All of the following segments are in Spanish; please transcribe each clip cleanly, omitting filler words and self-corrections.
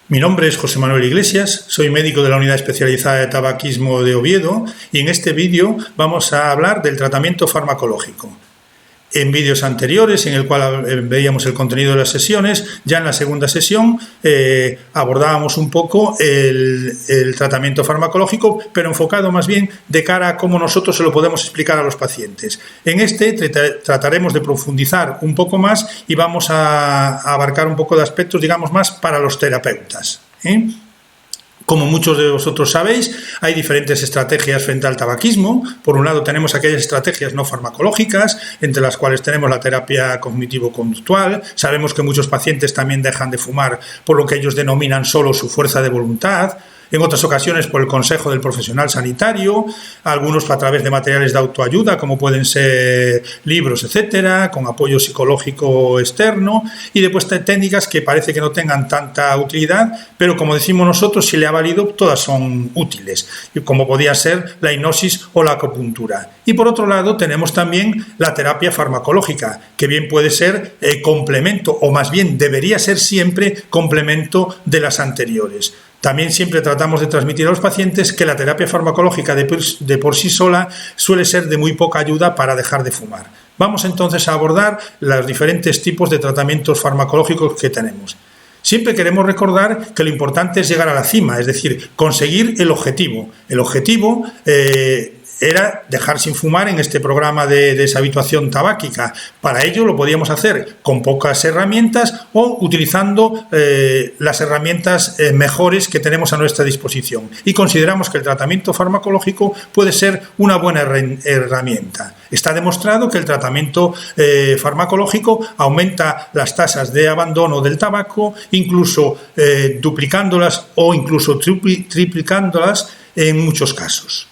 Mi nombre es José Manuel Iglesias, soy médico de la Unidad Especializada de Tabaquismo de Oviedo y en este vídeo vamos a hablar del tratamiento farmacológico. En vídeos anteriores, en el cual veíamos el contenido de las sesiones, ya en la segunda sesión abordábamos un poco el tratamiento farmacológico, pero enfocado más bien de cara a cómo nosotros se lo podemos explicar a los pacientes. En este trataremos de profundizar un poco más y vamos a abarcar un poco de aspectos, digamos, más para los terapeutas, Como muchos de vosotros sabéis, hay diferentes estrategias frente al tabaquismo. Por un lado tenemos aquellas estrategias no farmacológicas, entre las cuales tenemos la terapia cognitivo-conductual. Sabemos que muchos pacientes también dejan de fumar por lo que ellos denominan solo su fuerza de voluntad, en otras ocasiones por el consejo del profesional sanitario, algunos a través de materiales de autoayuda como pueden ser libros, etcétera, con apoyo psicológico externo, y después técnicas que parece que no tengan tanta utilidad, pero como decimos nosotros, si le ha valido, todas son útiles, como podía ser la hipnosis o la acupuntura. Y por otro lado tenemos también la terapia farmacológica, que bien puede ser complemento, o más bien debería ser siempre complemento de las anteriores. También siempre tratamos de transmitir a los pacientes que la terapia farmacológica de por sí sola suele ser de muy poca ayuda para dejar de fumar. Vamos entonces a abordar los diferentes tipos de tratamientos farmacológicos que tenemos. Siempre queremos recordar que lo importante es llegar a la cima, es decir, conseguir el objetivo. El objetivo era dejar sin fumar en este programa de deshabituación tabáquica. Para ello lo podíamos hacer con pocas herramientas o utilizando las herramientas mejores que tenemos a nuestra disposición. Y consideramos que el tratamiento farmacológico puede ser una buena herramienta. Está demostrado que el tratamiento farmacológico aumenta las tasas de abandono del tabaco, incluso duplicándolas o incluso triplicándolas en muchos casos.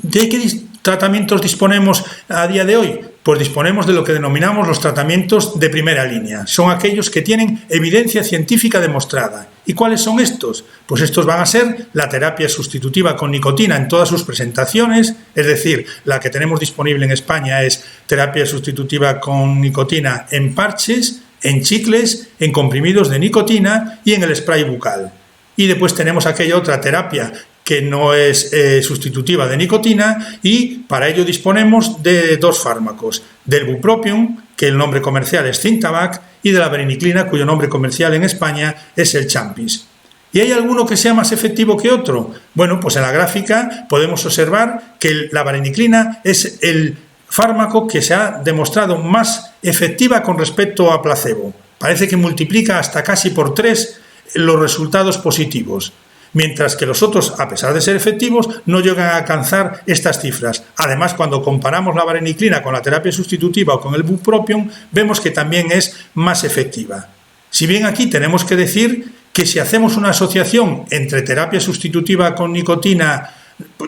¿De qué tratamientos disponemos a día de hoy? Pues disponemos de lo que denominamos los tratamientos de primera línea. Son aquellos que tienen evidencia científica demostrada. ¿Y cuáles son estos? Pues estos van a ser la terapia sustitutiva con nicotina en todas sus presentaciones, es decir, la que tenemos disponible en España es terapia sustitutiva con nicotina en parches, en chicles, en comprimidos de nicotina y en el spray bucal. Y después tenemos aquella otra terapia que no es sustitutiva de nicotina, y para ello disponemos de dos fármacos, del bupropion, que el nombre comercial es Cintabac, y de la vareniclina, cuyo nombre comercial en España es el Champis. ¿Y hay alguno que sea más efectivo que otro? Bueno, pues en la gráfica podemos observar que la vareniclina es el fármaco que se ha demostrado más efectiva con respecto a placebo. Parece que multiplica hasta casi por 3 los resultados positivos, mientras que los otros, a pesar de ser efectivos, no llegan a alcanzar estas cifras. Además, cuando comparamos la vareniclina con la terapia sustitutiva o con el bupropion, vemos que también es más efectiva. Si bien aquí tenemos que decir que si hacemos una asociación entre terapia sustitutiva con nicotina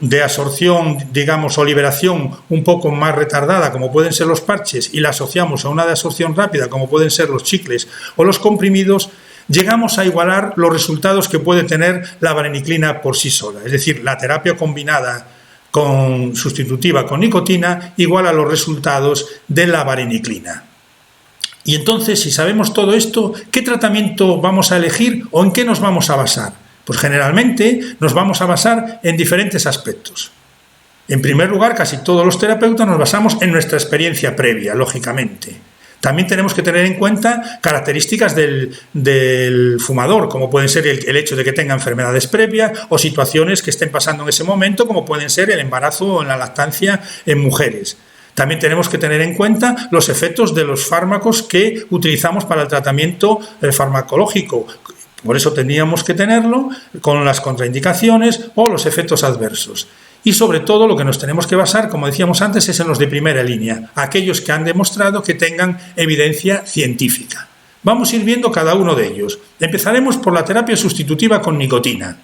de absorción, digamos, o liberación un poco más retardada, como pueden ser los parches, y la asociamos a una de absorción rápida, como pueden ser los chicles o los comprimidos, llegamos a igualar los resultados que puede tener la vareniclina por sí sola. Es decir, la terapia combinada con sustitutiva con nicotina iguala los resultados de la vareniclina. Y entonces, si sabemos todo esto, ¿qué tratamiento vamos a elegir o en qué nos vamos a basar? Pues generalmente nos vamos a basar en diferentes aspectos. En primer lugar, casi todos los terapeutas nos basamos en nuestra experiencia previa, lógicamente. También tenemos que tener en cuenta características del fumador, como pueden ser el hecho de que tenga enfermedades previas o situaciones que estén pasando en ese momento, como pueden ser el embarazo o la lactancia en mujeres. También tenemos que tener en cuenta los efectos de los fármacos que utilizamos para el tratamiento farmacológico. Por eso teníamos que tenerlo con las contraindicaciones o los efectos adversos. Y sobre todo lo que nos tenemos que basar, como decíamos antes, es en los de primera línea, aquellos que han demostrado que tengan evidencia científica. Vamos a ir viendo cada uno de ellos. Empezaremos por la terapia sustitutiva con nicotina.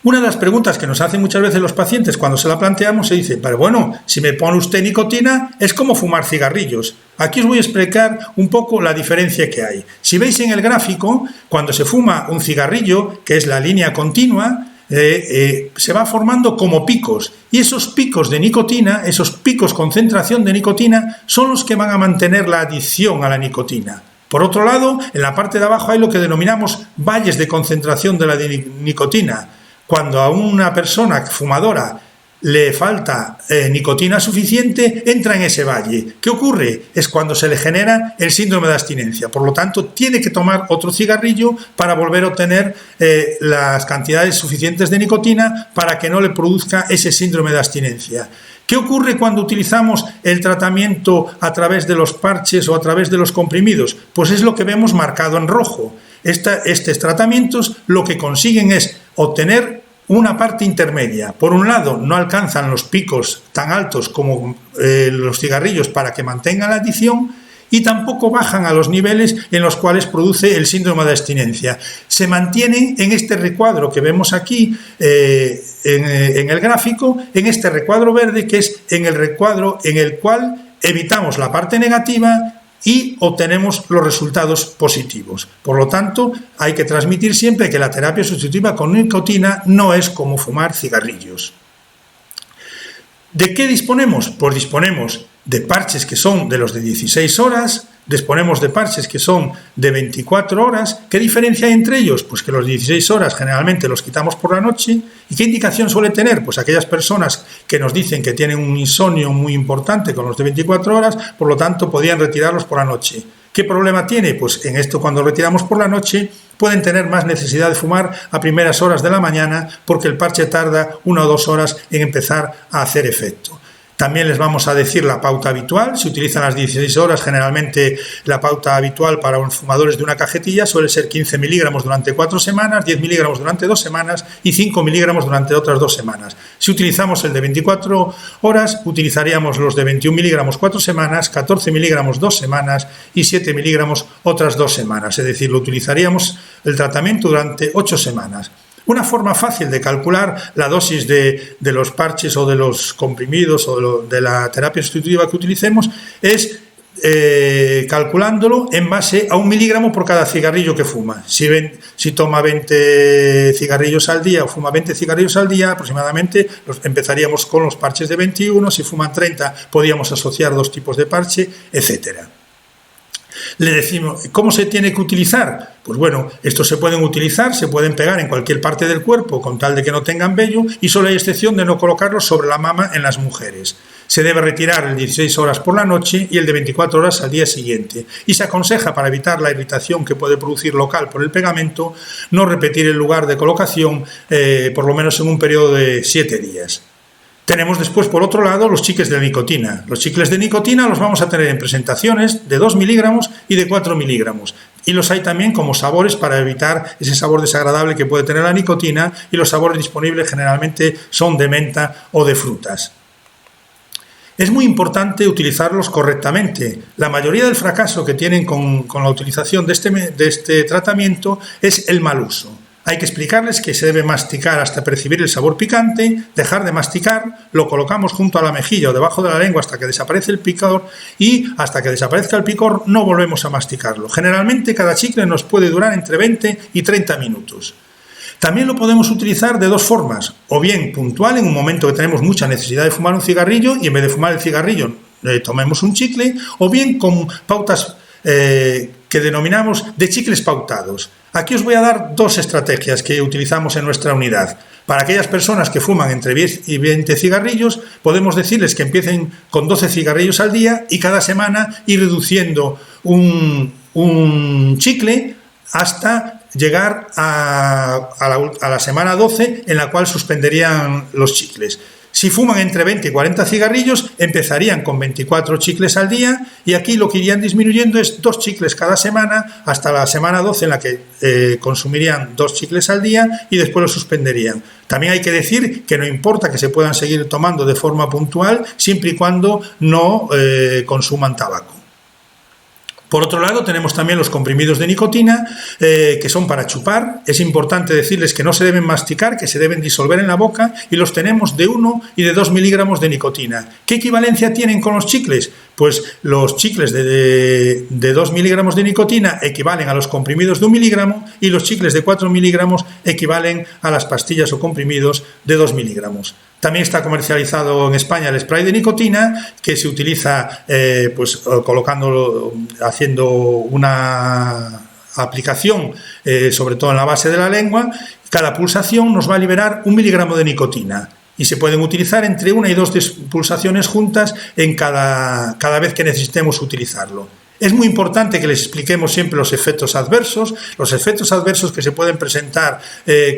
Una de las preguntas que nos hacen muchas veces los pacientes cuando se la planteamos se dice, pero bueno, si me pone usted nicotina es como fumar cigarrillos. Aquí os voy a explicar un poco la diferencia que hay. Si veis en el gráfico, cuando se fuma un cigarrillo, que es la línea continua, se va formando como picos, y esos picos de nicotina, esos picos concentración de nicotina, son los que van a mantener la adicción a la nicotina. Por otro lado, en la parte de abajo hay lo que denominamos valles de concentración de la nicotina. Cuando a una persona fumadora le falta nicotina suficiente, entra en ese valle. ¿Qué ocurre? Es cuando se le genera el síndrome de abstinencia. Por lo tanto, tiene que tomar otro cigarrillo para volver a obtener las cantidades suficientes de nicotina para que no le produzca ese síndrome de abstinencia. ¿Qué ocurre cuando utilizamos el tratamiento a través de los parches o a través de los comprimidos? Pues es lo que vemos marcado en rojo. Estos tratamientos lo que consiguen es obtener una parte intermedia. Por un lado, no alcanzan los picos tan altos como los cigarrillos para que mantengan la adicción, y tampoco bajan a los niveles en los cuales produce el síndrome de abstinencia. Se mantienen en este recuadro que vemos aquí en el gráfico, en este recuadro verde, que es en el recuadro en el cual evitamos la parte negativa y obtenemos los resultados positivos. Por lo tanto, hay que transmitir siempre que la terapia sustitutiva con nicotina no es como fumar cigarrillos. ¿De qué disponemos? Pues disponemos de parches que son de los de 16 horas, disponemos de parches que son de 24 horas. ¿Qué diferencia hay entre ellos? Pues que los 16 horas generalmente los quitamos por la noche. ¿Y qué indicación suele tener? Pues aquellas personas que nos dicen que tienen un insomnio muy importante con los de 24 horas, por lo tanto podían retirarlos por la noche. ¿Qué problema tiene? Pues en esto, cuando retiramos por la noche, pueden tener más necesidad de fumar a primeras horas de la mañana porque el parche tarda 1 o 2 horas en empezar a hacer efecto. También les vamos a decir la pauta habitual. Se utilizan las 16 horas. Generalmente la pauta habitual para los fumadores de una cajetilla suele ser 15 miligramos durante 4 semanas, 10 miligramos durante 2 semanas y 5 miligramos durante otras 2 semanas. Si utilizamos el de 24 horas, utilizaríamos los de 21 miligramos 4 semanas, 14 miligramos 2 semanas y 7 miligramos otras 2 semanas. Es decir, lo utilizaríamos el tratamiento durante 8 semanas. Una forma fácil de calcular la dosis de los parches o de los comprimidos o de la terapia sustitutiva que utilicemos es calculándolo en base a 1 miligramo por cada cigarrillo que fuma. Si toma 20 cigarrillos al día o fuma 20 cigarrillos al día, aproximadamente empezaríamos con los parches de 21, si fuman 30 podríamos asociar 2 tipos de parche, etcétera. Le decimos, ¿cómo se tiene que utilizar? Pues bueno, estos se pueden utilizar, se pueden pegar en cualquier parte del cuerpo con tal de que no tengan vello, y solo hay excepción de no colocarlos sobre la mama en las mujeres. Se debe retirar el 16 horas por la noche y el de 24 horas al día siguiente. Y se aconseja, para evitar la irritación que puede producir local por el pegamento, no repetir el lugar de colocación por lo menos en un periodo de 7 días. Tenemos después, por otro lado, los chicles de nicotina. Los chicles de nicotina los vamos a tener en presentaciones de 2 miligramos y de 4 miligramos. Y los hay también como sabores para evitar ese sabor desagradable que puede tener la nicotina, y los sabores disponibles generalmente son de menta o de frutas. Es muy importante utilizarlos correctamente. La mayoría del fracaso que tienen con la utilización de este tratamiento es el mal uso. Hay que explicarles que se debe masticar hasta percibir el sabor picante, dejar de masticar, lo colocamos junto a la mejilla o debajo de la lengua hasta que desaparece el picor, y hasta que desaparezca el picor no volvemos a masticarlo. Generalmente cada chicle nos puede durar entre 20 y 30 minutos. También lo podemos utilizar de 2 formas, o bien puntual en un momento que tenemos mucha necesidad de fumar un cigarrillo y en vez de fumar el cigarrillo tomemos un chicle, o bien con pautas que denominamos de chicles pautados. Aquí os voy a dar 2 estrategias que utilizamos en nuestra unidad. Para aquellas personas que fuman entre 10 y 20 cigarrillos, podemos decirles que empiecen con 12 cigarrillos al día y cada semana ir reduciendo un chicle hasta llegar a la semana 12, en la cual suspenderían los chicles. Si fuman entre 20 y 40 cigarrillos, empezarían con 24 chicles al día, y aquí lo que irían disminuyendo es 2 chicles cada semana hasta la semana 12, en la que consumirían 2 chicles al día y después lo suspenderían. También hay que decir que no importa que se puedan seguir tomando de forma puntual, siempre y cuando no consuman tabaco. Por otro lado, tenemos también los comprimidos de nicotina, que son para chupar. Es importante decirles que no se deben masticar, que se deben disolver en la boca, y los tenemos de 1 y de 2 miligramos de nicotina. ¿Qué equivalencia tienen con los chicles? pues los chicles de 2 miligramos de nicotina equivalen a los comprimidos de 1 miligramo y los chicles de 4 miligramos equivalen a las pastillas o comprimidos de 2 miligramos. También está comercializado en España el spray de nicotina, que se utiliza colocándolo, haciendo una aplicación sobre todo en la base de la lengua. Cada pulsación nos va a liberar 1 miligramo de nicotina y se pueden utilizar entre 1 y 2 pulsaciones juntas en cada vez que necesitemos utilizarlo. Es muy importante que les expliquemos siempre los efectos adversos. Los efectos adversos que se pueden presentar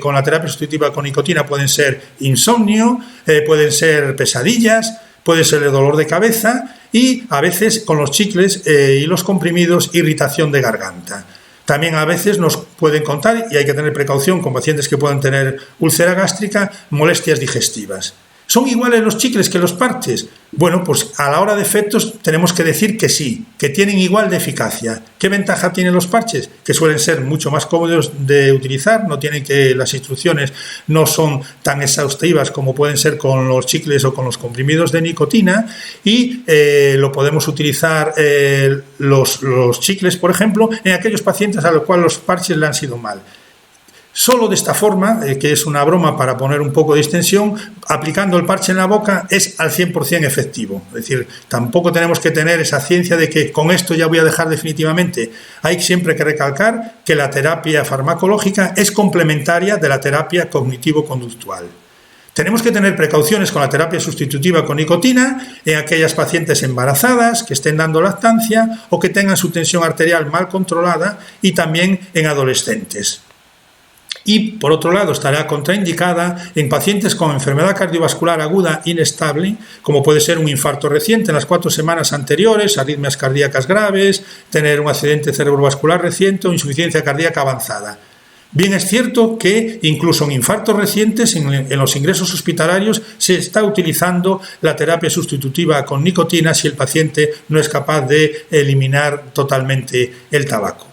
con la terapia sustitutiva con nicotina pueden ser insomnio, pueden ser pesadillas, puede ser el dolor de cabeza y a veces con los chicles y los comprimidos irritación de garganta. También a veces nos pueden contar, y hay que tener precaución con pacientes que puedan tener úlcera gástrica, molestias digestivas. ¿Son iguales los chicles que los parches? Bueno, pues a la hora de efectos tenemos que decir que sí, que tienen igual de eficacia. ¿Qué ventaja tienen los parches? Que suelen ser mucho más cómodos de utilizar, las instrucciones no son tan exhaustivas como pueden ser con los chicles o con los comprimidos de nicotina y lo podemos utilizar los chicles, por ejemplo, en aquellos pacientes a los cuales los parches le han sido mal. Solo de esta forma, que es una broma para poner un poco de distensión, aplicando el parche en la boca es al 100% efectivo. Es decir, tampoco tenemos que tener esa ciencia de que con esto ya voy a dejar definitivamente. Hay siempre que recalcar que la terapia farmacológica es complementaria de la terapia cognitivo-conductual. Tenemos que tener precauciones con la terapia sustitutiva con nicotina en aquellas pacientes embarazadas que estén dando lactancia o que tengan su tensión arterial mal controlada y también en adolescentes. Y, por otro lado, estará contraindicada en pacientes con enfermedad cardiovascular aguda inestable, como puede ser un infarto reciente en las 4 semanas anteriores, arritmias cardíacas graves, tener un accidente cerebrovascular reciente o insuficiencia cardíaca avanzada. Bien es cierto que incluso en infartos recientes, en los ingresos hospitalarios, se está utilizando la terapia sustitutiva con nicotina si el paciente no es capaz de eliminar totalmente el tabaco.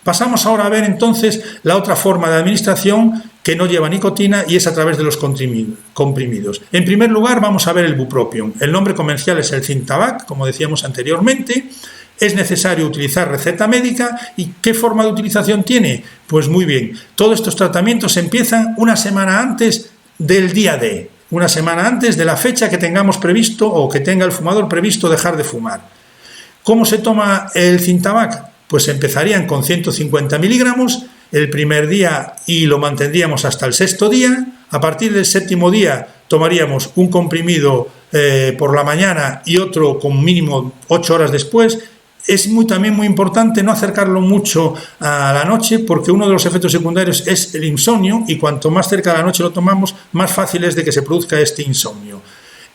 Pasamos ahora a ver entonces la otra forma de administración que no lleva nicotina y es a través de los comprimidos. En primer lugar vamos a ver el bupropion. El nombre comercial es el Zintabac, como decíamos anteriormente. Es necesario utilizar receta médica. ¿Y qué forma de utilización tiene? Pues muy bien, todos estos tratamientos empiezan una semana antes del día D, una semana antes de la fecha que tengamos previsto o que tenga el fumador previsto dejar de fumar. ¿Cómo se toma el Zintabac? Pues empezarían con 150 miligramos el primer día y lo mantendríamos hasta el 6.º día. A partir del 7.º día tomaríamos un comprimido por la mañana y otro con mínimo 8 horas después. Es también muy importante no acercarlo mucho a la noche porque uno de los efectos secundarios es el insomnio y cuanto más cerca de la noche lo tomamos, más fácil es de que se produzca este insomnio.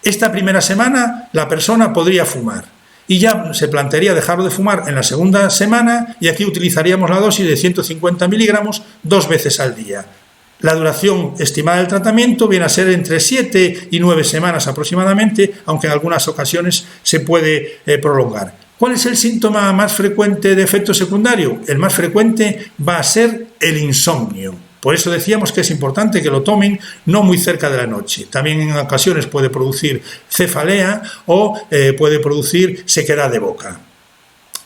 Esta primera semana la persona podría fumar. Y ya se plantearía dejarlo de fumar en la segunda semana y aquí utilizaríamos la dosis de 150 miligramos 2 veces al día. La duración estimada del tratamiento viene a ser entre 7 y 9 semanas aproximadamente, aunque en algunas ocasiones se puede prolongar. ¿Cuál es el síntoma más frecuente de efecto secundario? El más frecuente va a ser el insomnio. Por eso decíamos que es importante que lo tomen no muy cerca de la noche. También en ocasiones puede producir cefalea o puede producir sequedad de boca.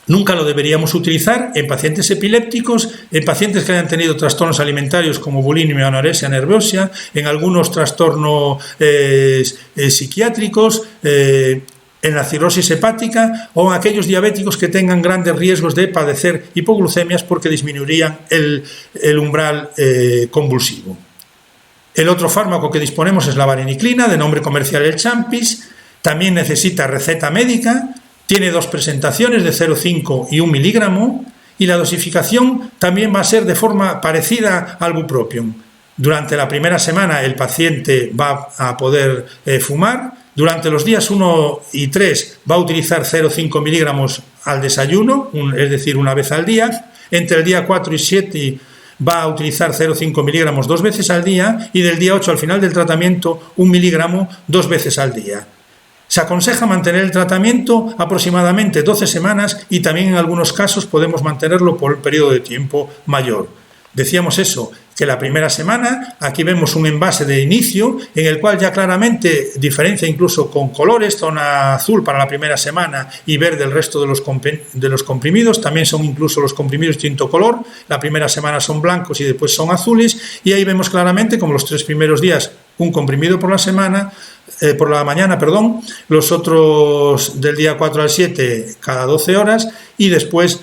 Nunca lo deberíamos utilizar en pacientes epilépticos, en pacientes que hayan tenido trastornos alimentarios como bulimia o anorexia nerviosa, en algunos trastornos psiquiátricos, en la cirrosis hepática o en aquellos diabéticos que tengan grandes riesgos de padecer hipoglucemias porque disminuirían el umbral convulsivo. El otro fármaco que disponemos es la vareniclina, de nombre comercial el Champis. También necesita receta médica, tiene 2 presentaciones de 0,5 y 1 miligramo y la dosificación también va a ser de forma parecida al bupropion. Durante la primera semana el paciente va a poder fumar. Durante los días 1 y 3 va a utilizar 0,5 miligramos al desayuno, es decir, una vez al día. Entre el día 4 y 7 va a utilizar 0,5 miligramos 2 veces al día y del día 8 al final del tratamiento 1 miligramo 2 veces al día. Se aconseja mantener el tratamiento aproximadamente 12 semanas y también en algunos casos podemos mantenerlo por un periodo de tiempo mayor. Decíamos eso, que la primera semana, aquí vemos un envase de inicio en el cual ya claramente diferencia incluso con colores, zona azul para la primera semana y verde el resto de los comprimidos, también son incluso los comprimidos de distinto color, la primera semana son blancos y después son azules, y ahí vemos claramente como los 3 primeros días un comprimido por la mañana, los otros del día 4 al 7 cada 12 horas y después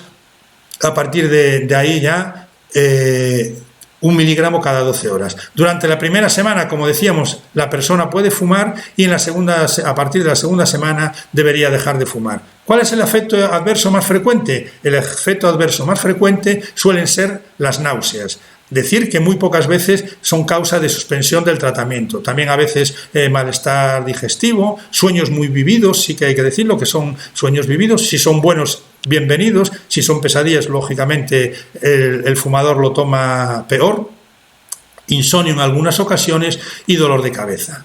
a partir de ahí ya 1 miligramo cada 12 horas. Durante la primera semana, como decíamos, la persona puede fumar y a partir de la segunda semana debería dejar de fumar. ¿Cuál es el efecto adverso más frecuente? El efecto adverso más frecuente suelen ser las náuseas. Decir que muy pocas veces son causa de suspensión del tratamiento. También a veces malestar digestivo, sueños muy vividos, sí que hay que decirlo, que son sueños vividos. Si son buenos, bienvenidos. Si son pesadillas, lógicamente el fumador lo toma peor. Insomnio en algunas ocasiones y dolor de cabeza.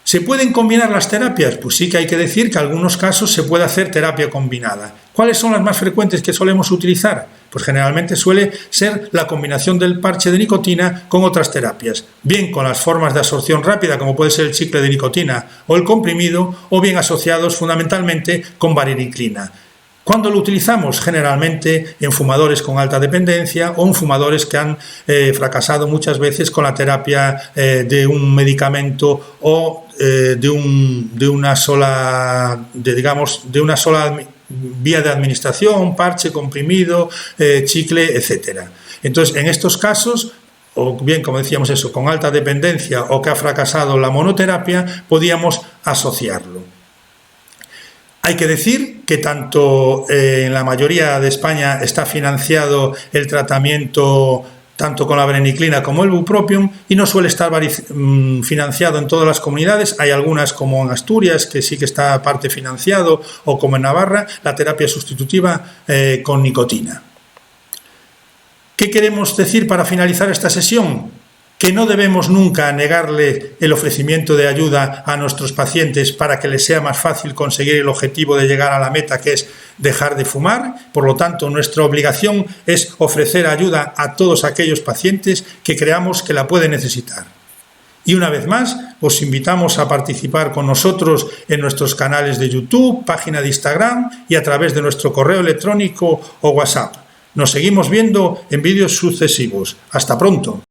¿Se pueden combinar las terapias? Pues sí que hay que decir que en algunos casos se puede hacer terapia combinada. ¿Cuáles son las más frecuentes que solemos utilizar? Pues generalmente suele ser la combinación del parche de nicotina con otras terapias, bien con las formas de absorción rápida como puede ser el chicle de nicotina o el comprimido, o bien asociados fundamentalmente con vareniclina. ¿Cuándo lo utilizamos? Generalmente en fumadores con alta dependencia o en fumadores que han fracasado muchas veces con la terapia de un medicamento o de una sola vía de administración, parche, comprimido, chicle, etc. Entonces, en estos casos, o bien, como decíamos eso, con alta dependencia o que ha fracasado la monoterapia, podíamos asociarlo. Hay que decir que tanto en la mayoría de España está financiado el tratamiento tanto con la vareniclina como el bupropión y no suele estar financiado en todas las comunidades. Hay algunas como en Asturias que sí que está parte financiado, o como en Navarra la terapia sustitutiva con nicotina. ¿Qué queremos decir para finalizar esta sesión? Que no debemos nunca negarle el ofrecimiento de ayuda a nuestros pacientes para que les sea más fácil conseguir el objetivo de llegar a la meta, que es dejar de fumar. Por lo tanto, nuestra obligación es ofrecer ayuda a todos aquellos pacientes que creamos que la pueden necesitar. Y una vez más, os invitamos a participar con nosotros en nuestros canales de YouTube, página de Instagram y a través de nuestro correo electrónico o WhatsApp. Nos seguimos viendo en vídeos sucesivos. Hasta pronto.